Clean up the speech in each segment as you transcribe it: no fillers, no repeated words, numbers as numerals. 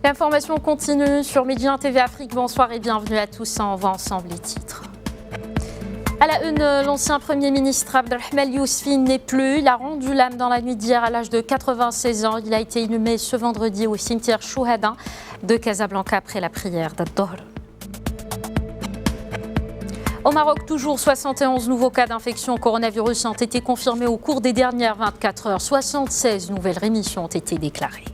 L'information continue sur Médien TV Afrique. Bonsoir et bienvenue à tous. On voit ensemble les titres. À la une, l'ancien Premier ministre Abdelrahman Yousfi n'est plus. Il a rendu l'âme dans la nuit d'hier à l'âge de 96 ans. Il a été inhumé ce vendredi au cimetière Chouhada de Casablanca après la prière d'Ad-Dohr. Au Maroc, toujours 71 nouveaux cas d'infection au coronavirus ont été confirmés au cours des dernières 24 heures. 76 nouvelles rémissions ont été déclarées.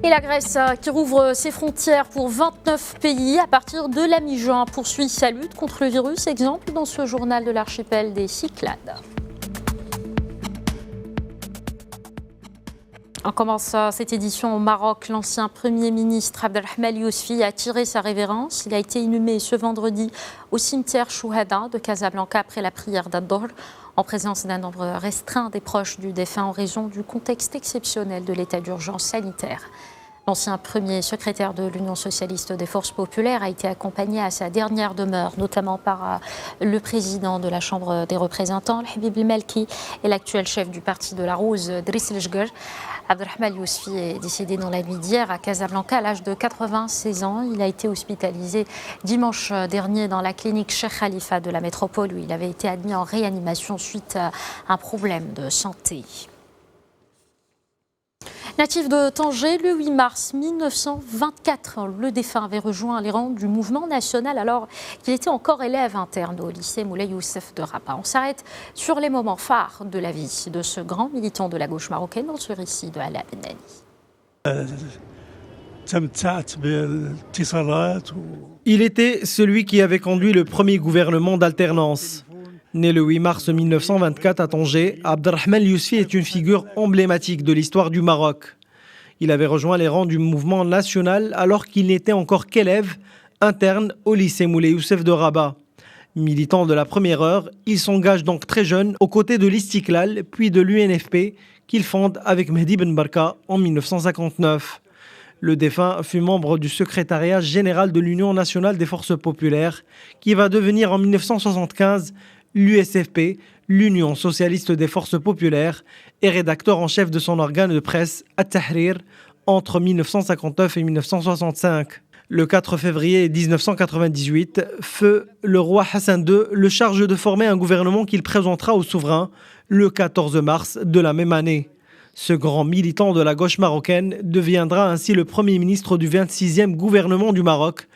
Et la Grèce qui rouvre ses frontières pour 29 pays à partir de la mi-juin poursuit sa lutte contre le virus. Exemple dans ce journal de l'archipel des Cyclades. On commence cette édition au Maroc. L'ancien Premier ministre Abdelrahman Yousfi a tiré sa révérence. Il a été inhumé ce vendredi au cimetière Chouhada de Casablanca après la prière d'Ad-Dohr, en présence d'un nombre restreint des proches du défunt en raison du contexte exceptionnel de l'état d'urgence sanitaire. L'ancien premier secrétaire de l'Union socialiste des forces populaires a été accompagné à sa dernière demeure, notamment par le président de la Chambre des représentants, Habib El-Malki, et l'actuel chef du parti de la Rose, Driss El-Jger. Abdelrahman Yousfi est décédé dans la nuit d'hier à Casablanca à l'âge de 96 ans. Il a été hospitalisé dimanche dernier dans la clinique Cheikh Khalifa de la métropole où il avait été admis en réanimation suite à un problème de santé. Natif de Tanger, le 8 mars 1924, le défunt avait rejoint les rangs du mouvement national alors qu'il était encore élève interne au lycée Moulay Youssef de Rabat. On s'arrête sur les moments phares de la vie de ce grand militant de la gauche marocaine dans ce récit de Ala Benani. Il était celui qui avait conduit le premier gouvernement d'alternance. Né le 8 mars 1924 à Tanger, Abdelrahman Yousfi est une figure emblématique de l'histoire du Maroc. Il avait rejoint les rangs du mouvement national alors qu'il n'était encore qu'élève interne au lycée Moulay Youssef de Rabat. Militant de la première heure, il s'engage donc très jeune aux côtés de l'Istiklal puis de l'UNFP qu'il fonde avec Mehdi Ben Barka en 1959. Le défunt fut membre du secrétariat général de l'Union nationale des forces populaires qui va devenir en 1975 l'USFP, l'Union socialiste des forces populaires, et rédacteur en chef de son organe de presse, At-Tahrir, entre 1959 et 1965. Le 4 février 1998, feu le roi Hassan II le charge de former un gouvernement qu'il présentera au souverain le 14 mars de la même année. Ce grand militant de la gauche marocaine deviendra ainsi le premier ministre du 26e gouvernement du Maroc,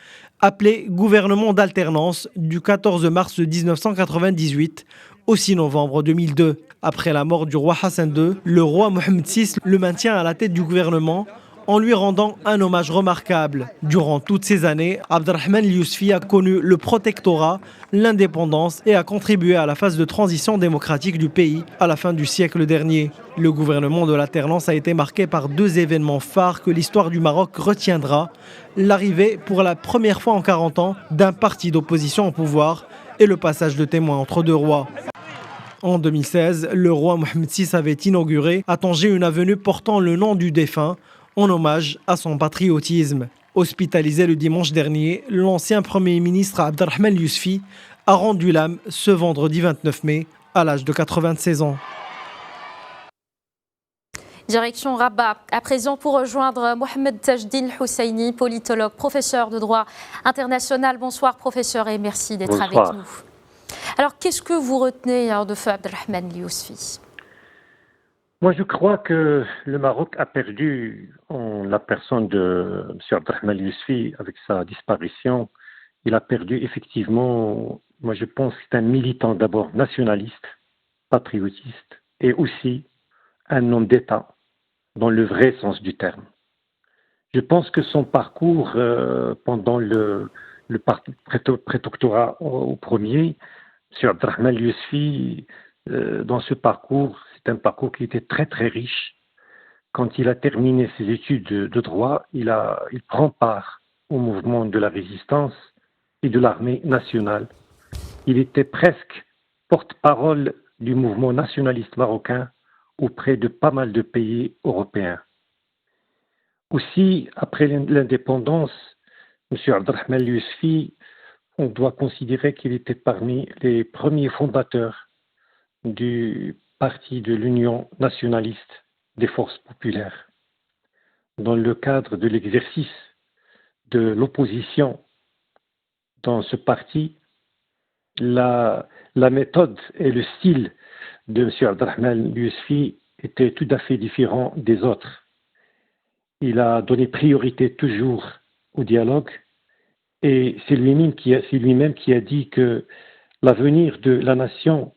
appelé gouvernement d'alternance du 14 mars 1998 au 6 novembre 2002. Après la mort du roi Hassan II, le roi Mohammed VI le maintient à la tête du gouvernement en lui rendant un hommage remarquable. Durant toutes ces années, Abdelrahman Yousfi a connu le protectorat, l'indépendance et a contribué à la phase de transition démocratique du pays à la fin du siècle dernier. Le gouvernement de l'alternance a été marqué par deux événements phares que l'histoire du Maroc retiendra: l'arrivée pour la première fois en 40 ans d'un parti d'opposition au pouvoir et le passage de témoin entre deux rois. En 2016, le roi Mohammed VI avait inauguré à Tanger une avenue portant le nom du défunt en hommage à son patriotisme. Hospitalisé le dimanche dernier, l'ancien Premier ministre Abdelrahman Yousfi a rendu l'âme ce vendredi 29 mai à l'âge de 96 ans. Direction Rabat. À présent, pour rejoindre Mohamed Tajdine Husseini, politologue, professeur de droit international. Bonsoir professeur et merci d'être avec nous. Alors, qu'est-ce que vous retenez de feu Abdelrahman Yousfi ? Moi, je crois que le Maroc a perdu, en la personne de M. Abdelrahman Yousfi, avec sa disparition, il a perdu effectivement, moi je pense que c'est un militant d'abord nationaliste, patriotiste, et aussi un homme d'État, dans le vrai sens du terme. Je pense que son parcours pendant le prétoctorat au premier, M. Abdelrahman Yousfi, dans ce parcours, c'est un parcours qui était très très riche. Quand il a terminé ses études de droit, il prend part au mouvement de la résistance et de l'armée nationale. Il était presque porte-parole du mouvement nationaliste marocain auprès de pas mal de pays européens. Aussi, après l'indépendance, M. Abdelrahman Yousfi, on doit considérer qu'il était parmi les premiers fondateurs du parti de l'Union nationaliste des forces populaires. dans le cadre de l'exercice de l'opposition dans ce parti, la méthode et le style de M. Abdelrahman Yousfi étaient tout à fait différents des autres. Il a donné priorité toujours au dialogue et c'est lui-même qui a dit que l'avenir de la nation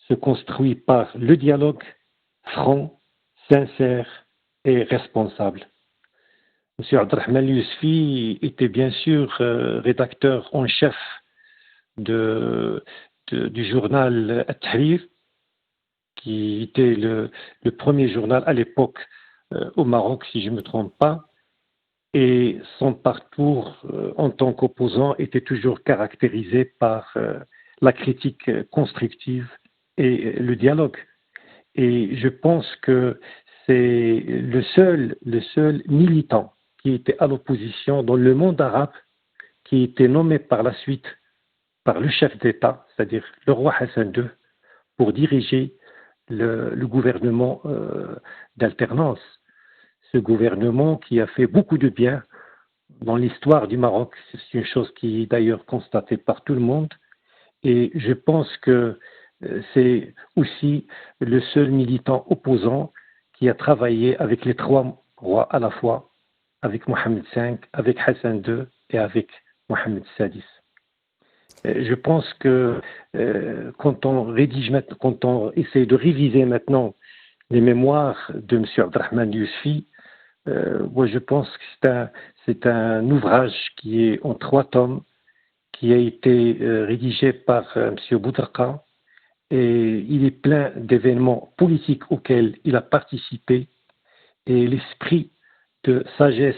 se construit par le dialogue franc, sincère et responsable. M. Abdelrahman Yousfi était bien sûr rédacteur en chef du journal At-Tahrir, qui était le premier journal à l'époque au Maroc, si je ne me trompe pas. Et son parcours en tant qu'opposant était toujours caractérisé par la critique constructive et le dialogue. Et je pense que c'est le seul militant qui était à l'opposition dans le monde arabe, qui était nommé par la suite par le chef d'État, c'est-à-dire le roi Hassan II, pour diriger le gouvernement d'alternance. Ce gouvernement qui a fait beaucoup de bien dans l'histoire du Maroc. C'est une chose qui est d'ailleurs constatée par tout le monde. Et je pense que c'est aussi le seul militant opposant qui a travaillé avec les trois rois à la fois, avec Mohamed V, avec Hassan II et avec Mohamed Sadis. Je pense que quand on essaie de réviser maintenant les mémoires de M. Abdelrahman Yousfi, moi je pense que c'est un ouvrage qui est en 3 tomes, qui a été rédigé par M. Boudraqa, et il est plein d'événements politiques auxquels il a participé, et l'esprit de sagesse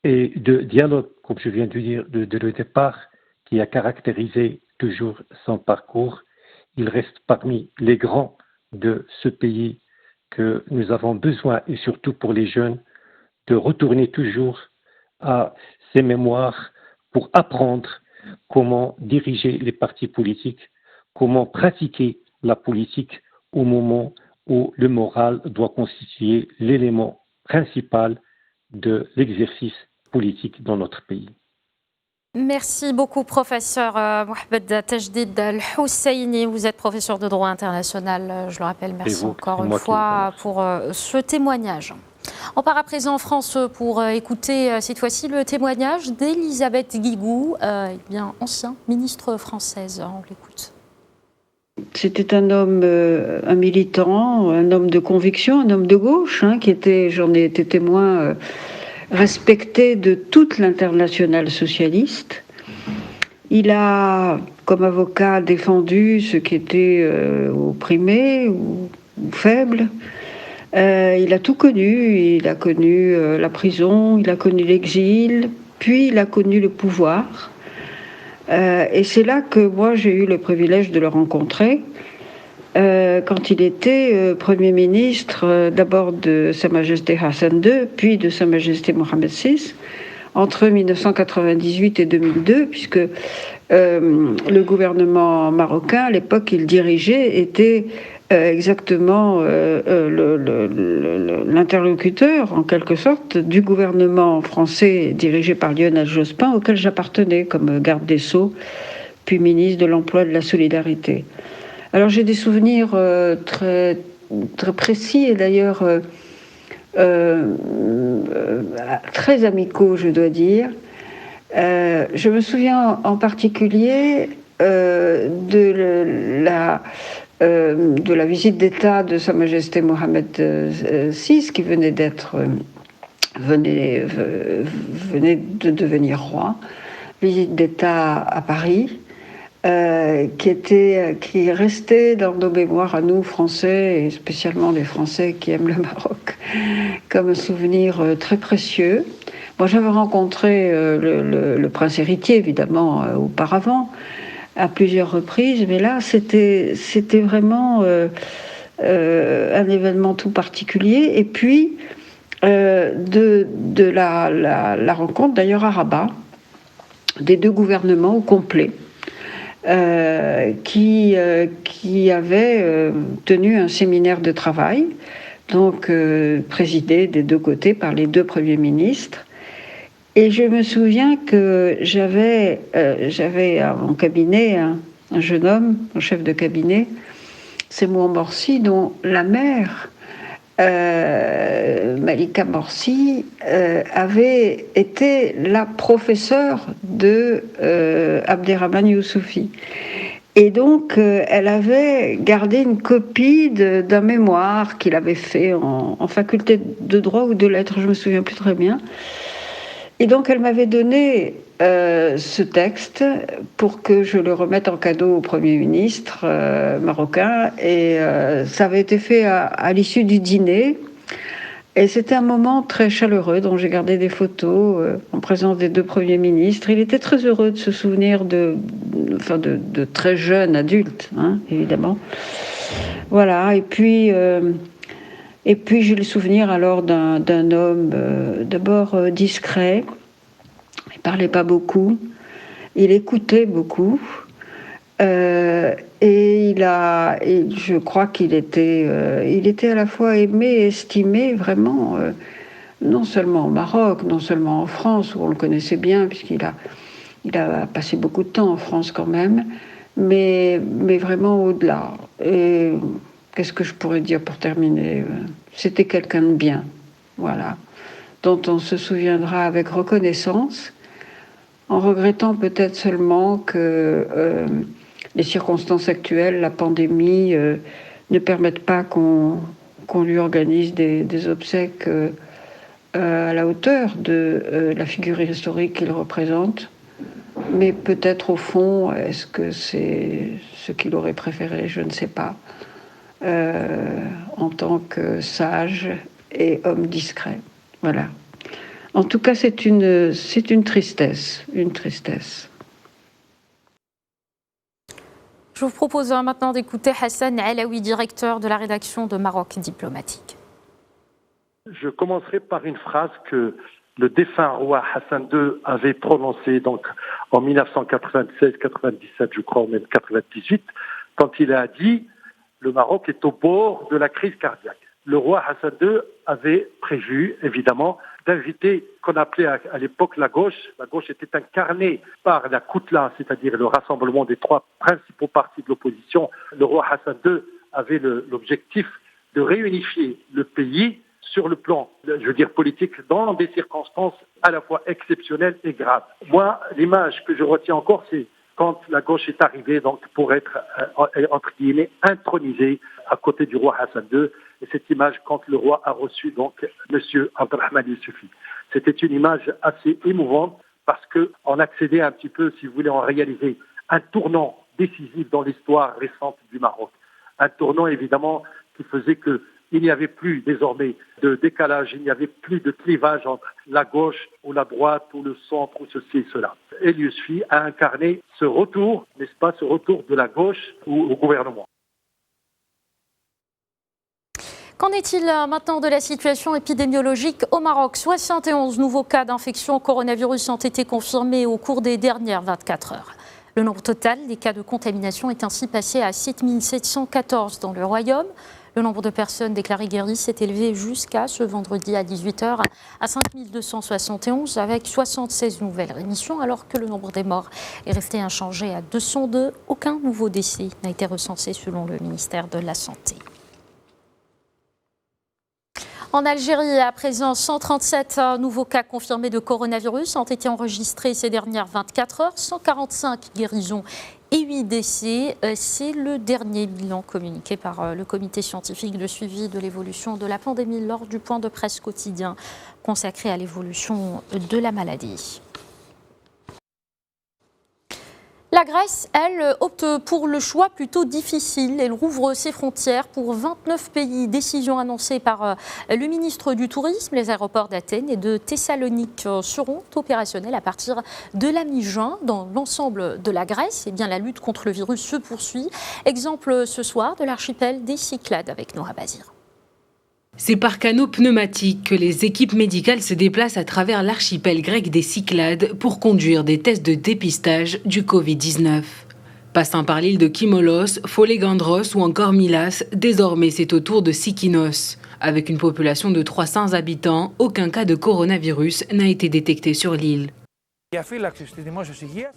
et de dialogue, comme je viens de dire de le départ, qui a caractérisé toujours son parcours. Il reste parmi les grands de ce pays que nous avons besoin, et surtout pour les jeunes, de retourner toujours à ces mémoires pour apprendre comment diriger les partis politiques, comment pratiquer la politique au moment où le moral doit constituer l'élément principal de l'exercice politique dans notre pays. Merci beaucoup, professeur Mohamed Tajdid Al-Husseini. Vous êtes professeur de droit international, je le rappelle. Merci encore une fois pour ce témoignage. On part à présent en France pour écouter cette fois-ci le témoignage d'Elisabeth Guigou, ancienne ministre française. On l'écoute. C'était un homme, un militant, un homme de conviction, un homme de gauche, qui était, j'en ai été témoin, respecté de toute l'internationale socialiste. Il a, comme avocat, défendu ceux qui étaient opprimés ou faibles. Il a tout connu. Il a connu la prison, il a connu l'exil, puis il a connu le pouvoir. Et c'est là que moi j'ai eu le privilège de le rencontrer quand il était Premier ministre d'abord de Sa Majesté Hassan II, puis de Sa Majesté Mohamed VI, entre 1998 et 2002, puisque le gouvernement marocain, à l'époque qu'il dirigeait, était exactement l'interlocuteur, en quelque sorte, du gouvernement français dirigé par Lionel Jospin, auquel j'appartenais comme garde des Sceaux, puis ministre de l'Emploi et de la Solidarité. Alors j'ai des souvenirs très, très précis et d'ailleurs très amicaux, je dois dire. Je me souviens en particulier de la visite d'État de Sa Majesté Mohamed VI, qui venait de devenir roi, visite d'État à Paris, qui est resté dans nos mémoires à nous, Français, et spécialement les Français qui aiment le Maroc, comme un souvenir très précieux. Moi, j'avais rencontré le prince héritier, évidemment, auparavant, à plusieurs reprises, mais là, c'était vraiment un événement tout particulier. Et puis, de la rencontre, d'ailleurs à Rabat, des deux gouvernements au complet, qui avaient tenu un séminaire de travail donc présidée des deux côtés par les deux premiers ministres. Et je me souviens que j'avais à mon cabinet un jeune homme, un chef de cabinet, Semou Morsi, dont la mère, Malika Morsi, avait été la professeure de Abderrahmane Youssoufi. Et donc, elle avait gardé une copie d'un mémoire qu'il avait fait en faculté de droit ou de lettres, je me souviens plus très bien. Et donc, elle m'avait donné ce texte pour que je le remette en cadeau au Premier ministre marocain. Et ça avait été fait à l'issue du dîner. Et c'était un moment très chaleureux dont j'ai gardé des photos en présence des deux premiers ministres. Il était très heureux de se souvenir de très jeunes adultes, hein, évidemment. Voilà, et puis j'ai le souvenir alors d'un homme d'abord discret. Il parlait pas beaucoup, il écoutait beaucoup. Et je crois qu'il était à la fois aimé et estimé vraiment, non seulement au Maroc, non seulement en France, où on le connaissait bien, puisqu'il a passé beaucoup de temps en France quand même, mais vraiment au-delà. Et qu'est-ce que je pourrais dire pour terminer ? C'était quelqu'un de bien, voilà, dont on se souviendra avec reconnaissance, en regrettant peut-être seulement que les circonstances actuelles, la pandémie, ne permettent pas qu'on lui organise des obsèques à la hauteur de la figure historique qu'il représente. Mais peut-être au fond, est-ce que c'est ce qu'il aurait préféré ? Je ne sais pas. En tant que sage et homme discret. Voilà. En tout cas, c'est une tristesse. Une tristesse. Je vous propose maintenant d'écouter Hassan Alaoui, directeur de la rédaction de Maroc Diplomatique. Je commencerai par une phrase que le défunt roi Hassan II avait prononcée donc en 1996-97, je crois, ou même 98, quand il a dit « Le Maroc est au bord de la crise cardiaque ». Le roi Hassan II avait prévu, évidemment, d'inviter ce qu'on appelait à l'époque la gauche. La gauche était incarnée par la Koutla, c'est-à-dire le rassemblement des trois principaux partis de l'opposition. Le roi Hassan II avait l'objectif de réunifier le pays sur le plan, je veux dire, politique, dans des circonstances à la fois exceptionnelles et graves. Moi, l'image que je retiens encore, c'est quand la gauche est arrivée donc pour être, entre guillemets, intronisée à côté du roi Hassan II. Et cette image, quand le roi a reçu donc Monsieur Abderrahmane Youssoufi. C'était une image assez émouvante parce qu'on accédait un petit peu, si vous voulez, en réaliser un tournant décisif dans l'histoire récente du Maroc. Un tournant, évidemment, qui faisait qu'il n'y avait plus désormais de décalage, il n'y avait plus de clivage entre la gauche ou la droite ou le centre ou ceci et cela. Et Youssoufi a incarné ce retour, n'est-ce pas, ce retour de la gauche au gouvernement. Qu'en est-il maintenant de la situation épidémiologique au Maroc ? 71 nouveaux cas d'infection au coronavirus ont été confirmés au cours des dernières 24 heures. Le nombre total des cas de contamination est ainsi passé à 7 714 dans le Royaume. Le nombre de personnes déclarées guéries s'est élevé jusqu'à ce vendredi à 18h à 5 271 avec 76 nouvelles rémissions, alors que le nombre des morts est resté inchangé à 202. Aucun nouveau décès n'a été recensé selon le ministère de la Santé. En Algérie, à présent, 137 nouveaux cas confirmés de coronavirus ont été enregistrés ces dernières 24 heures, 145 guérisons et 8 décès. C'est le dernier bilan communiqué par le comité scientifique de suivi de l'évolution de la pandémie lors du point de presse quotidien consacré à l'évolution de la maladie. La Grèce, elle, opte pour le choix plutôt difficile. Elle rouvre ses frontières pour 29 pays. Décision annoncée par le ministre du Tourisme. Les aéroports d'Athènes et de Thessalonique seront opérationnels à partir de la mi-juin. Dans l'ensemble de la Grèce, eh bien, la lutte contre le virus se poursuit. Exemple ce soir de l'archipel des Cyclades avec Nora Bazir. C'est par canaux pneumatiques que les équipes médicales se déplacent à travers l'archipel grec des Cyclades pour conduire des tests de dépistage du Covid-19. Passant par l'île de Kimolos, Folegandros ou encore Milas, désormais c'est au tour de Sikinos. Avec une population de 300 habitants, aucun cas de coronavirus n'a été détecté sur l'île.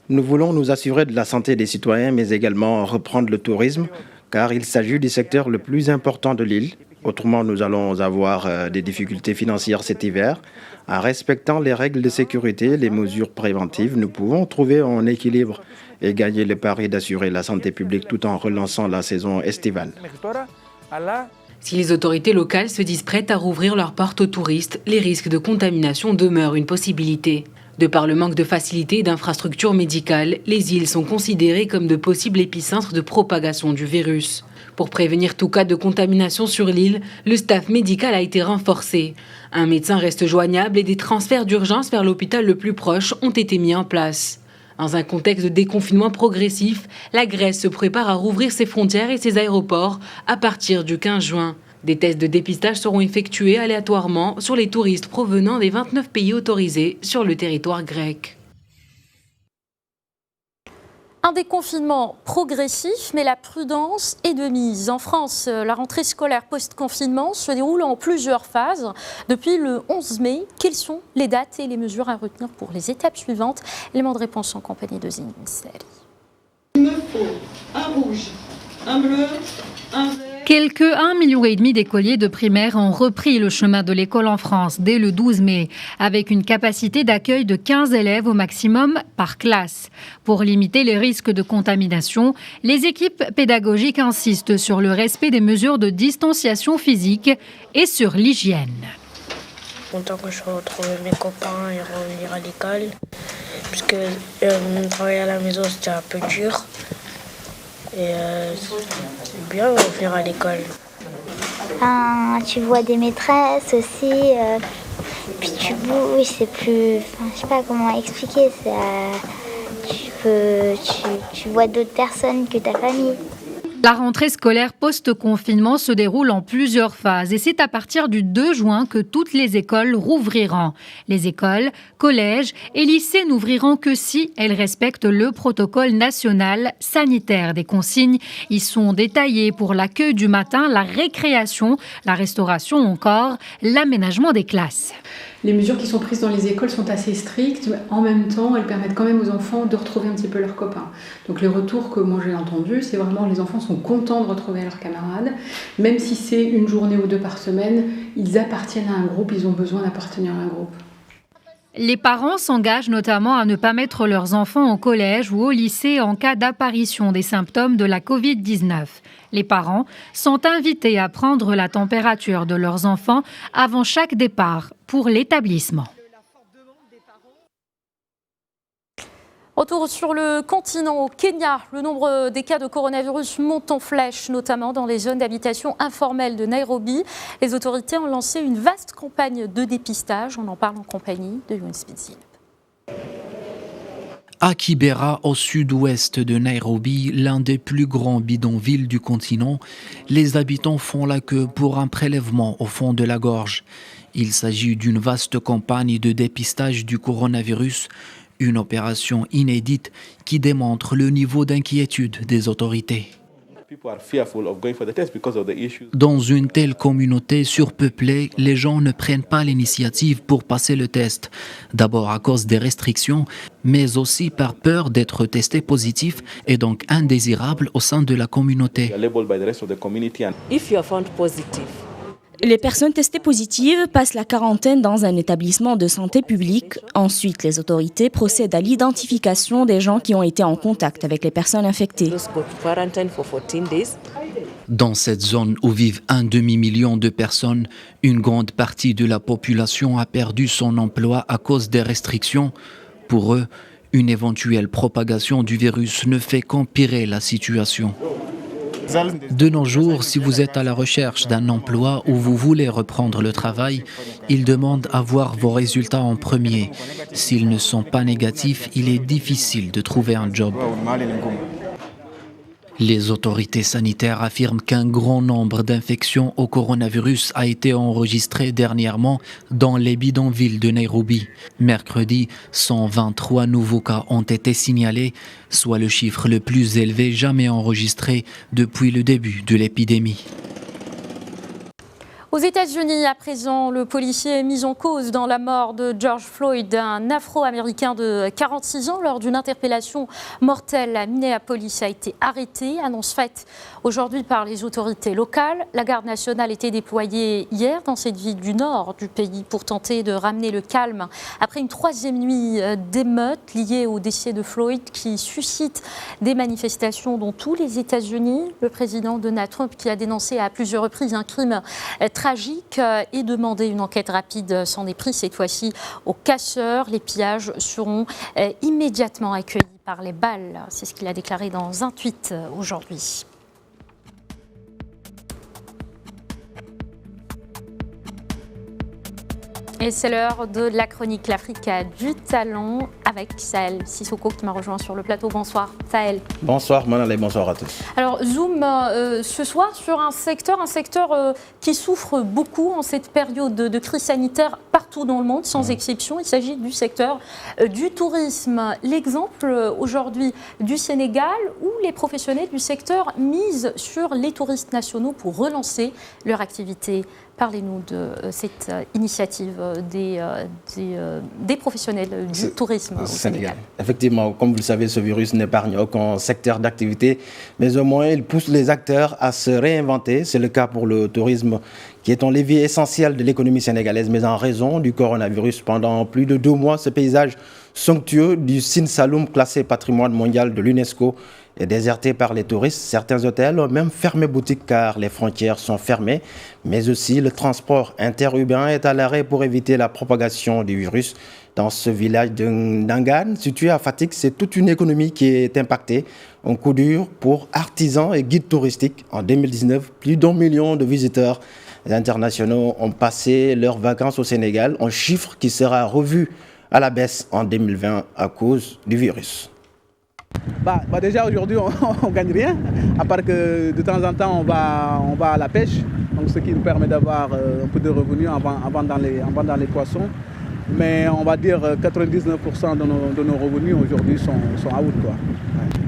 Nous voulons nous assurer de la santé des citoyens, mais également reprendre le tourisme, car il s'agit du secteur le plus important de l'île. Autrement, nous allons avoir des difficultés financières cet hiver. En respectant les règles de sécurité, les mesures préventives, nous pouvons trouver un équilibre et gagner le pari d'assurer la santé publique tout en relançant la saison estivale. Si les autorités locales se disent prêtes à rouvrir leurs portes aux touristes, les risques de contamination demeurent une possibilité. De par le manque de facilités et d'infrastructures médicales, les îles sont considérées comme de possibles épicentres de propagation du virus. Pour prévenir tout cas de contamination sur l'île, le staff médical a été renforcé. Un médecin reste joignable et des transferts d'urgence vers l'hôpital le plus proche ont été mis en place. Dans un contexte de déconfinement progressif, la Grèce se prépare à rouvrir ses frontières et ses aéroports à partir du 15 juin. Des tests de dépistage seront effectués aléatoirement sur les touristes provenant des 29 pays autorisés sur le territoire grec. Un déconfinement progressif, mais la prudence est de mise. En France, la rentrée scolaire post-confinement se déroule en plusieurs phases. Depuis le 11 mai, quelles sont les dates et les mesures à retenir pour les étapes suivantes? Élément de réponse en compagnie de Zine Sali. Il me faut un rouge, un bleu, un vert. Quelques 1,5 million d'écoliers de primaire ont repris le chemin de l'école en France dès le 12 mai, avec une capacité d'accueil de 15 élèves au maximum par classe. Pour limiter les risques de contamination, les équipes pédagogiques insistent sur le respect des mesures de distanciation physique et sur l'hygiène. Content que je retrouve mes copains et revenir à l'école, puisque travailler à la maison c'était un peu dur. Et c'est bien de revenir à l'école. Tu vois des maîtresses aussi, puis tu bouges, c'est plus... je sais pas comment expliquer, tu vois d'autres personnes que ta famille. La rentrée scolaire post-confinement se déroule en plusieurs phases et c'est à partir du 2 juin que toutes les écoles rouvriront. Les écoles, collèges et lycées n'ouvriront que si elles respectent le protocole national sanitaire. Des consignes y sont détaillées pour l'accueil du matin, la récréation, la restauration ou encore l'aménagement des classes. Les mesures qui sont prises dans les écoles sont assez strictes, mais en même temps, elles permettent quand même aux enfants de retrouver un petit peu leurs copains. Donc les retours que moi j'ai entendus, c'est vraiment les enfants sont contents de retrouver leurs camarades. Même si c'est une journée ou 2 par semaine, ils appartiennent à un groupe, ils ont besoin d'appartenir à un groupe. Les parents s'engagent notamment à ne pas mettre leurs enfants au collège ou au lycée en cas d'apparition des symptômes de la Covid-19. Les parents sont invités à prendre la température de leurs enfants avant chaque départ pour l'établissement. Retour sur le continent, au Kenya, le nombre des cas de coronavirus monte en flèche, notamment dans les zones d'habitation informelle de Nairobi. Les autorités ont lancé une vaste campagne de dépistage. On en parle en compagnie de Younes Bidzine. À Kibera, au sud-ouest de Nairobi, l'un des plus grands bidonvilles du continent, les habitants font la queue pour un prélèvement au fond de la gorge. Il s'agit d'une vaste campagne de dépistage du coronavirus, une opération inédite qui démontre le niveau d'inquiétude des autorités. Dans une telle communauté surpeuplée, les gens ne prennent pas l'initiative pour passer le test. D'abord à cause des restrictions, mais aussi par peur d'être testé positif et donc indésirable au sein de la communauté. Les personnes testées positives passent la quarantaine dans un établissement de santé publique. Ensuite, les autorités procèdent à l'identification des gens qui ont été en contact avec les personnes infectées. Dans cette zone où vivent 1 demi-million de personnes, une grande partie de la population a perdu son emploi à cause des restrictions. Pour eux, une éventuelle propagation du virus ne fait qu'empirer la situation. De nos jours, si vous êtes à la recherche d'un emploi ou vous voulez reprendre le travail, ils demandent à voir vos résultats en premier. S'ils ne sont pas négatifs, il est difficile de trouver un job. Les autorités sanitaires affirment qu'un grand nombre d'infections au coronavirus a été enregistré dernièrement dans les bidonvilles de Nairobi. Mercredi, 123 nouveaux cas ont été signalés, soit le chiffre le plus élevé jamais enregistré depuis le début de l'épidémie. Aux États-Unis, à présent, le policier mis en cause dans la mort de George Floyd, un Afro-Américain de 46 ans, lors d'une interpellation mortelle à Minneapolis, a été arrêté. Annonce faite aujourd'hui par les autorités locales. La garde nationale était déployée hier dans cette ville du nord du pays pour tenter de ramener le calme après une troisième nuit d'émeutes liée au décès de Floyd qui suscite des manifestations dans tous les États-Unis. Le président Donald Trump qui a dénoncé à plusieurs reprises un crime tragique et demandé une enquête rapide s'en est pris cette fois-ci aux casseurs. Les pillages seront immédiatement accueillis par les balles. C'est ce qu'il a déclaré dans un tweet aujourd'hui. Et c'est l'heure de la chronique L'Afrique a du talent avec Sahel Sissoko qui m'a rejoint sur le plateau. Bonsoir Sahel. Bonsoir Manal, bonsoir à tous. Alors zoom ce soir sur un secteur qui souffre beaucoup en cette période de crise sanitaire partout dans le monde, sans exception. Il s'agit du secteur du tourisme. L'exemple aujourd'hui du Sénégal où les professionnels du secteur misent sur les touristes nationaux pour relancer leur activité. Parlez-nous de cette initiative des professionnels du tourisme au Sénégal. Effectivement, comme vous le savez, ce virus n'épargne aucun secteur d'activité, mais au moins il pousse les acteurs à se réinventer. C'est le cas pour le tourisme, qui est un levier essentiel de l'économie sénégalaise, mais en raison du coronavirus, pendant plus de 2 mois, ce paysage somptueux du Sine Saloum, classé patrimoine mondial de l'UNESCO, est déserté par les touristes. Certains hôtels ont même fermé boutique car les frontières sont fermées, mais aussi le transport interurbain est à l'arrêt pour éviter la propagation du virus. Dans ce village de Ndangan, situé à Fatick, c'est toute une économie qui est impactée. Un coup dur pour artisans et guides touristiques. En 2019, plus d'1 million de visiteurs internationaux ont passé leurs vacances au Sénégal, un chiffre qui sera revu à la baisse en 2020 à cause du virus. Déjà aujourd'hui on ne gagne rien, à part que de temps en temps on va à la pêche, donc ce qui nous permet d'avoir un peu de revenus en vendant les poissons. Mais on va dire 99% de nos revenus aujourd'hui sont out, quoi.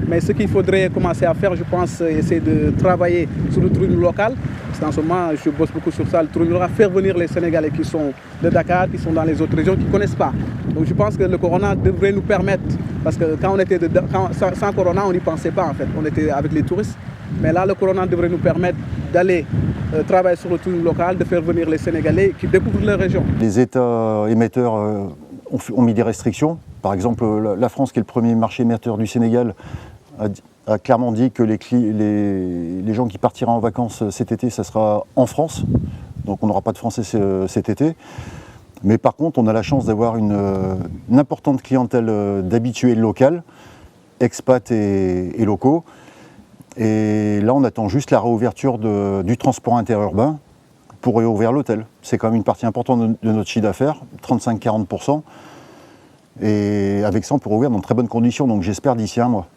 Mais ce qu'il faudrait commencer à faire, je pense, essayer de travailler sur le tourisme local. Parce qu'en ce moment, je bosse beaucoup sur ça, le tourisme local, faire venir les Sénégalais qui sont de Dakar, qui sont dans les autres régions, qui ne connaissent pas. Donc je pense que le corona devrait nous permettre, parce que quand on était sans corona, on n'y pensait pas en fait, on était avec les touristes. Mais là, le corona devrait nous permettre d'aller travailler sur le tourisme local, de faire venir les Sénégalais qui découvrent leur région. Les États émetteurs ont mis des restrictions. Par exemple, la France, qui est le premier marché émetteur du Sénégal, a clairement dit que les gens qui partiront en vacances cet été, ça sera en France. Donc on n'aura pas de Français cet été. Mais par contre, on a la chance d'avoir une importante clientèle d'habitués locaux, expats et locaux. Et là, on attend juste la réouverture du transport interurbain pour réouvrir l'hôtel. C'est quand même une partie importante de notre chiffre d'affaires, 35-40%. Et avec ça, on peut rouvrir dans de très bonnes conditions. Donc j'espère d'ici 1 mois.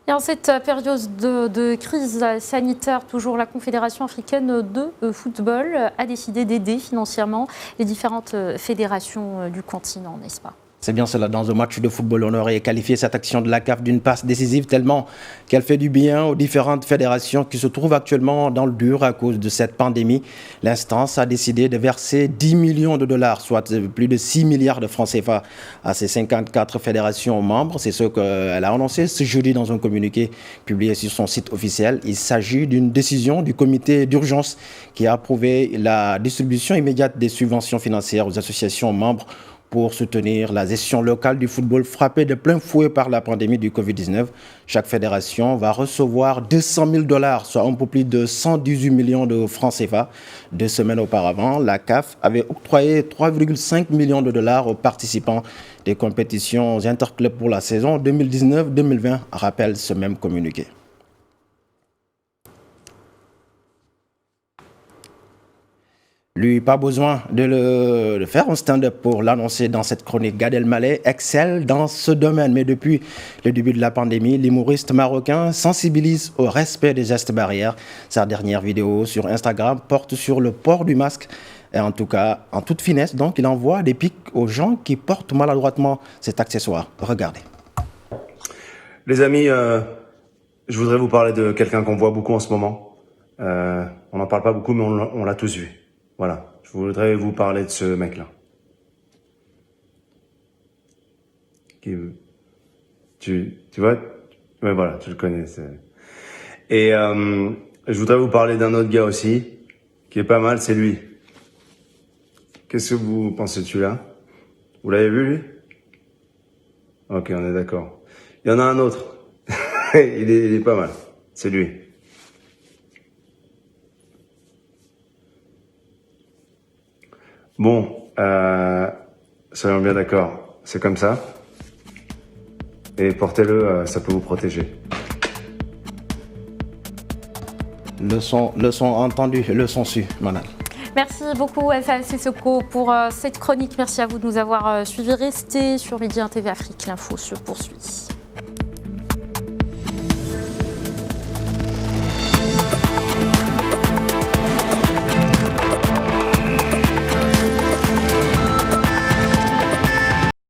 Et en cette période de crise sanitaire, toujours la Confédération africaine de football a décidé d'aider financièrement les différentes fédérations du continent, n'est-ce pas ? C'est bien cela, dans un match de football, on aurait qualifié cette action de la CAF d'une passe décisive tellement qu'elle fait du bien aux différentes fédérations qui se trouvent actuellement dans le dur à cause de cette pandémie. L'instance a décidé de verser 10 millions de dollars, soit plus de 6 milliards de francs CFA à ses 54 fédérations membres. C'est ce qu'elle a annoncé ce jeudi dans un communiqué publié sur son site officiel. Il s'agit d'une décision du comité d'urgence qui a approuvé la distribution immédiate des subventions financières aux associations membres pour soutenir la gestion locale du football frappée de plein fouet par la pandémie du Covid-19. Chaque fédération va recevoir 200 000 $, soit un peu plus de 118 millions de francs CFA. 2 semaines auparavant, la CAF avait octroyé 3,5 millions de dollars aux participants des compétitions interclubs pour la saison 2019-2020, rappelle ce même communiqué. Lui, pas besoin de faire un stand-up pour l'annoncer dans cette chronique. Gad Elmaleh excelle dans ce domaine. Mais depuis le début de la pandémie, l'humoriste marocain sensibilise au respect des gestes barrières. Sa dernière vidéo sur Instagram porte sur le port du masque. Et en tout cas, en toute finesse, donc, il envoie des pics aux gens qui portent maladroitement cet accessoire. Regardez. Les amis, je voudrais vous parler de quelqu'un qu'on voit beaucoup en ce moment. On n'en parle pas beaucoup, mais on l'a tous vu. Voilà, je voudrais vous parler de ce mec-là. Tu vois, ouais, voilà, tu le connais. Et je voudrais vous parler d'un autre gars aussi, qui est pas mal, c'est lui. Qu'est-ce que vous pensez de celui-là? Vous l'avez vu, lui? Ok, on est d'accord. Il y en a un autre. il est pas mal. C'est lui. Bon, soyons bien d'accord. C'est comme ça. Et portez-le, ça peut vous protéger. Leçon entendue, leçon su, Manal. Merci beaucoup, Alpha Sissoko, pour cette chronique. Merci à vous de nous avoir suivis. Restez sur Média TV Afrique. L'info se poursuit.